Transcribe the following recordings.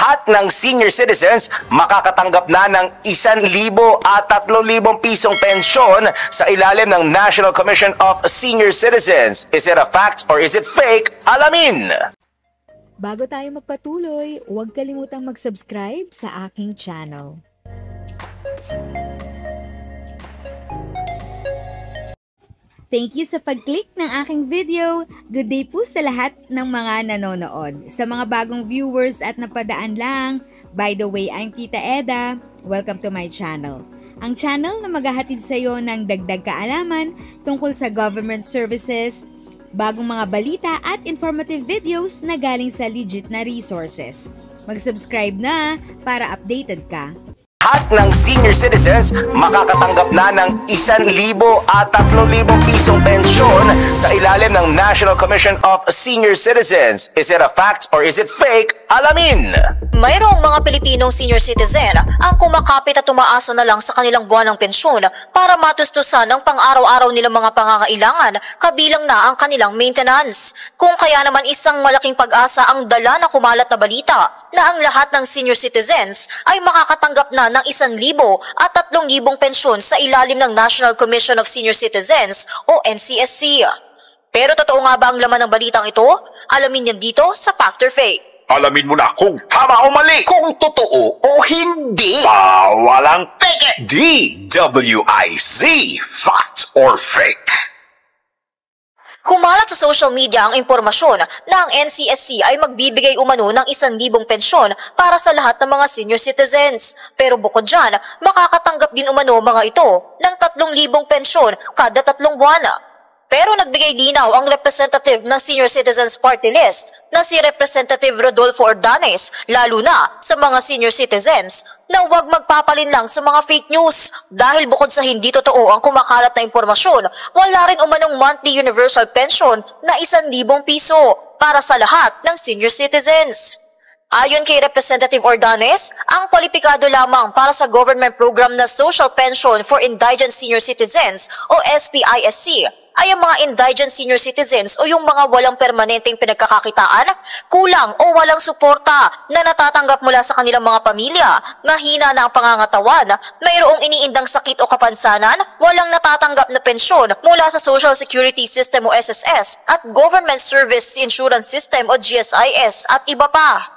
Lahat ng senior citizens makakatanggap na ng 1,000 at 3,000 pisong pensyon sa ilalim ng National Commission of Senior Citizens. Is it a fact or is it fake? Alamin! Bago tayo magpatuloy, huwag kalimutang mag-subscribe sa aking channel. Thank you sa pag-click ng aking video. Good day po sa lahat ng mga nanonood. Sa mga bagong viewers at napadaan lang, by the way, I'm Tita Eda. Welcome to my channel. Ang channel na maghahatid sa iyo ng dagdag kaalaman tungkol sa government services, bagong mga balita at informative videos na galing sa legit na resources. Mag-subscribe na para updated ka. Lahat ng senior citizens makakatanggap na ng 1,000 at 3,000 pisong pensyon sa ilalim ng National Commission of Senior Citizens. Is it a fact or is it fake? Alamin! Mayroong mga Pilipinong senior citizen ang kumakapit at umaasa na lang sa kanilang buwan ng pensyon para matustusan ang pang-araw-araw nilang mga pangangailangan, kabilang na ang kanilang maintenance. Kung kaya naman isang malaking pag-asa ang dala na kumalat na balita na ang lahat ng senior citizens ay makakatanggap na ng 1,000 at 3,000 pensyon sa ilalim ng National Commission of Senior Citizens o NCSC. Pero totoo nga ba ang laman ng balitang ito? Alamin yan dito sa Fact or Fake. Alamin mo na kung tama o mali, kung totoo o hindi. Walang peke. DWIZ, Fact or Fake. Kumalat sa social media ang impormasyon na ang NCSC ay magbibigay umano ng 1,000 pensyon para sa lahat ng mga senior citizens. Pero bukod dyan, makakatanggap din umano mga ito ng 3,000 pensyon kada 3 buwan. Pero nagbigay linaw ang representative ng Senior Citizens Party List na si Representative Rodolfo Ordanes, lalo na sa mga senior citizens, na huwag magpapalin lang sa mga fake news dahil bukod sa hindi totoo ang kumakalat na impormasyon, wala rin umanong monthly universal pension na 1,000 piso para sa lahat ng senior citizens. Ayon kay Representative Ordanes, ang kwalipikado lamang para sa government program na Social Pension for Indigent Senior Citizens o SPISC ay ang mga indigent senior citizens o yung mga walang permanenteng pinagkakakitaan, kulang o walang suporta na natatanggap mula sa kanilang mga pamilya, mahina na ang pangangatawan, mayroong iniindang sakit o kapansanan, walang natatanggap na pensyon mula sa Social Security System o SSS at Government Service Insurance System o GSIS at iba pa.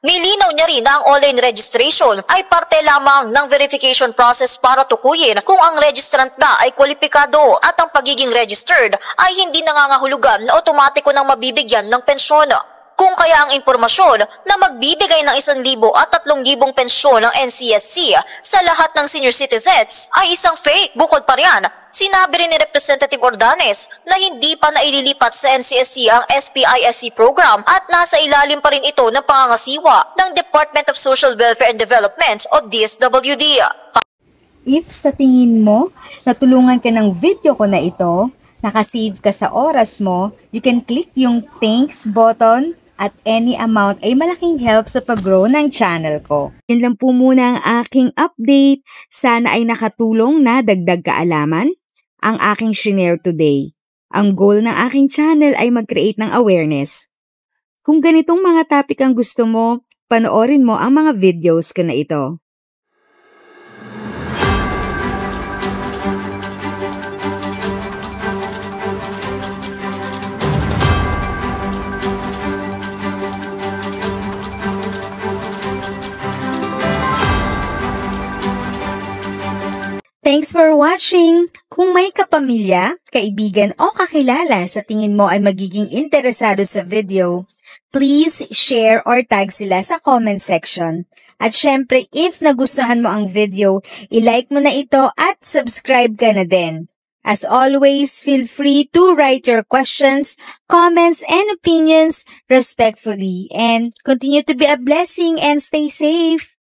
Nilinaw niya rin na ang online registration ay parte lamang ng verification process para tukuyin kung ang registrant ba ay kwalipikado at ang pagiging registered ay hindi nangangahulugan na otomatiko nang mabibigyan ng pensyon. Kung kaya ang impormasyon na magbibigay ng 1,000 at 3,000 pensyon ng NCSC sa lahat ng senior citizens ay isang fake. Bukod pa riyan, sinabi rin ni Representative Ordanes na hindi pa naililipat sa NCSC ang SPISC program at nasa ilalim pa rin ito ng pangangasiwa ng Department of Social Welfare and Development o DSWD. If sa tingin mo, natulungan ka ng video ko na ito, nakasave ka sa oras mo, you can click yung thanks button at any amount ay malaking help sa pag-grow ng channel ko. Yun lang po muna ang aking update. Sana ay nakatulong na dagdag kaalaman ang aking shinare today. Ang goal ng aking channel ay mag-create ng awareness. Kung ganitong mga topic ang gusto mo, panoorin mo ang mga videos ko na ito. Thanks for watching! Kung may kapamilya, kaibigan o kakilala sa tingin mo ay magiging interesado sa video, please share or tag sila sa comment section. At syempre, if nagustuhan mo ang video, i-like mo na ito at subscribe ka na din. As always, feel free to write your questions, comments, and opinions respectfully. And continue to be a blessing and stay safe!